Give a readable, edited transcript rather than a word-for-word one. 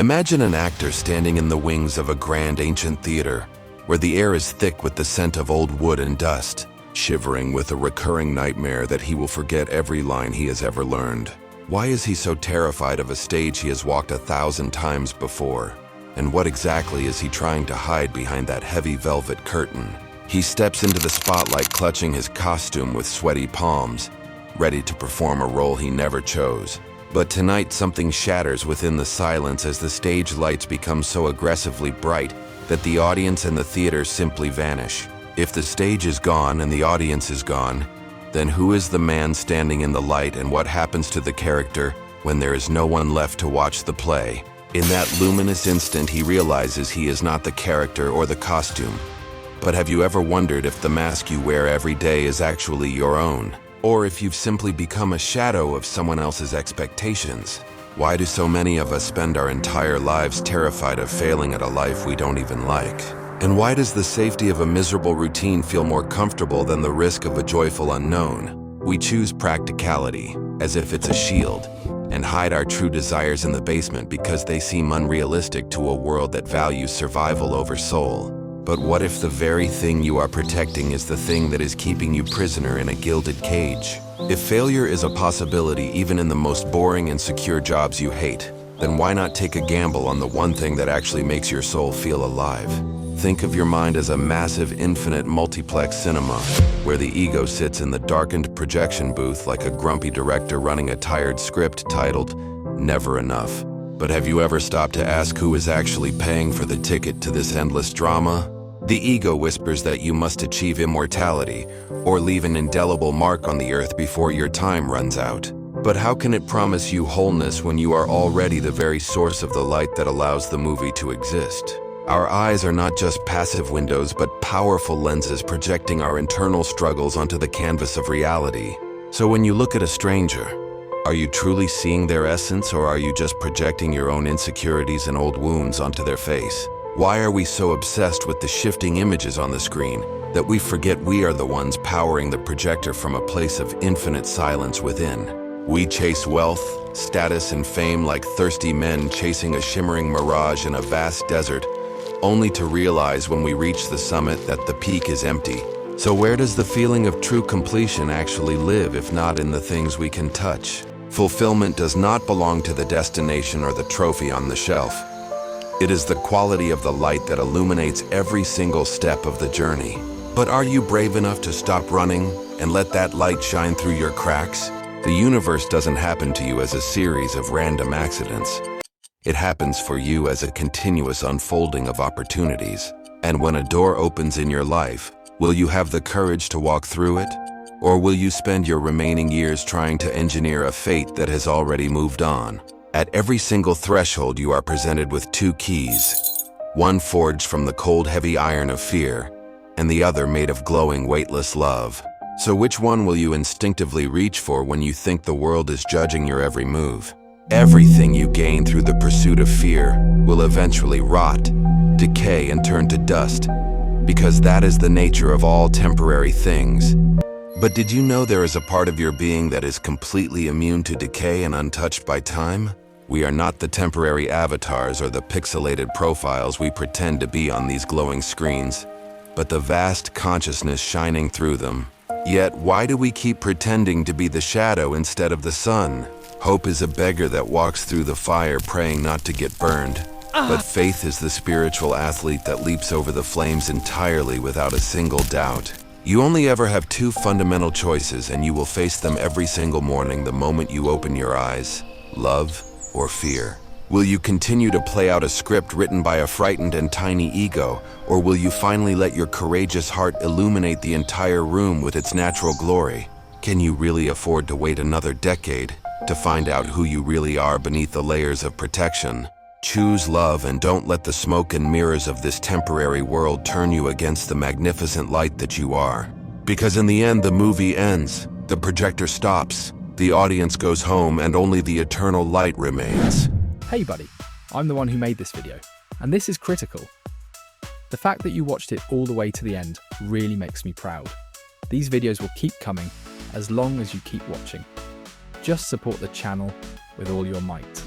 Imagine an actor standing in the wings of a grand ancient theater, where the air is thick with the scent of old wood and dust, shivering with a recurring nightmare that he will forget every line he has ever learned. Why is he so terrified of a stage he has walked 1,000 times before? And what exactly is he trying to hide behind that heavy velvet curtain? He steps into the spotlight clutching his costume with sweaty palms, ready to perform a role he never chose. But tonight something shatters within the silence as the stage lights become so aggressively bright that the audience and the theater simply vanish. If the stage is gone and the audience is gone, then who is the man standing in the light, and what happens to the character when there is no one left to watch the play? In that luminous instant, he realizes he is not the character or the costume. But have you ever wondered if the mask you wear every day is actually your own? Or if you've simply become a shadow of someone else's expectations? Why do so many of us spend our entire lives terrified of failing at a life we don't even like? And why does the safety of a miserable routine feel more comfortable than the risk of a joyful unknown? We choose practicality, as if it's a shield, and hide our true desires in the basement because they seem unrealistic to a world that values survival over soul. But what if the very thing you are protecting is the thing that is keeping you prisoner in a gilded cage? If failure is a possibility even in the most boring and secure jobs you hate, then why not take a gamble on the one thing that actually makes your soul feel alive? Think of your mind as a massive, infinite multiplex cinema, where the ego sits in the darkened projection booth like a grumpy director running a tired script titled, "Never Enough." But have you ever stopped to ask who is actually paying for the ticket to this endless drama? The ego whispers that you must achieve immortality, or leave an indelible mark on the earth before your time runs out. But how can it promise you wholeness when you are already the very source of the light that allows the movie to exist? Our eyes are not just passive windows, but powerful lenses projecting our internal struggles onto the canvas of reality. So when you look at a stranger, are you truly seeing their essence, or are you just projecting your own insecurities and old wounds onto their face? Why are we so obsessed with the shifting images on the screen that we forget we are the ones powering the projector from a place of infinite silence within? We chase wealth, status, and fame like thirsty men chasing a shimmering mirage in a vast desert, only to realize when we reach the summit that the peak is empty. So where does the feeling of true completion actually live if not in the things we can touch? Fulfillment does not belong to the destination or the trophy on the shelf. It is the quality of the light that illuminates every single step of the journey. But are you brave enough to stop running and let that light shine through your cracks? The universe doesn't happen to you as a series of random accidents. It happens for you as a continuous unfolding of opportunities. And when a door opens in your life, will you have the courage to walk through it? Or will you spend your remaining years trying to engineer a fate that has already moved on? At every single threshold, you are presented with two keys, one forged from the cold, heavy iron of fear, and the other made of glowing, weightless love. So which one will you instinctively reach for when you think the world is judging your every move? Everything you gain through the pursuit of fear will eventually rot, decay, and turn to dust, because that is the nature of all temporary things. But did you know there is a part of your being that is completely immune to decay and untouched by time? We are not the temporary avatars or the pixelated profiles we pretend to be on these glowing screens, but the vast consciousness shining through them. Yet, why do we keep pretending to be the shadow instead of the sun? Hope is a beggar that walks through the fire praying not to get burned. But faith is the spiritual athlete that leaps over the flames entirely without a single doubt. You only ever have two fundamental choices, and you will face them every single morning the moment you open your eyes: love or fear. Will you continue to play out a script written by a frightened and tiny ego, or will you finally let your courageous heart illuminate the entire room with its natural glory? Can you really afford to wait another decade to find out who you really are beneath the layers of protection? Choose love and don't let the smoke and mirrors of this temporary world turn you against the magnificent light that you are. Because in the end, the movie ends, the projector stops, the audience goes home, and only the eternal light remains. Hey buddy, I'm the one who made this video, and this is critical. The fact that you watched it all the way to the end really makes me proud. These videos will keep coming as long as you keep watching. Just support the channel with all your might.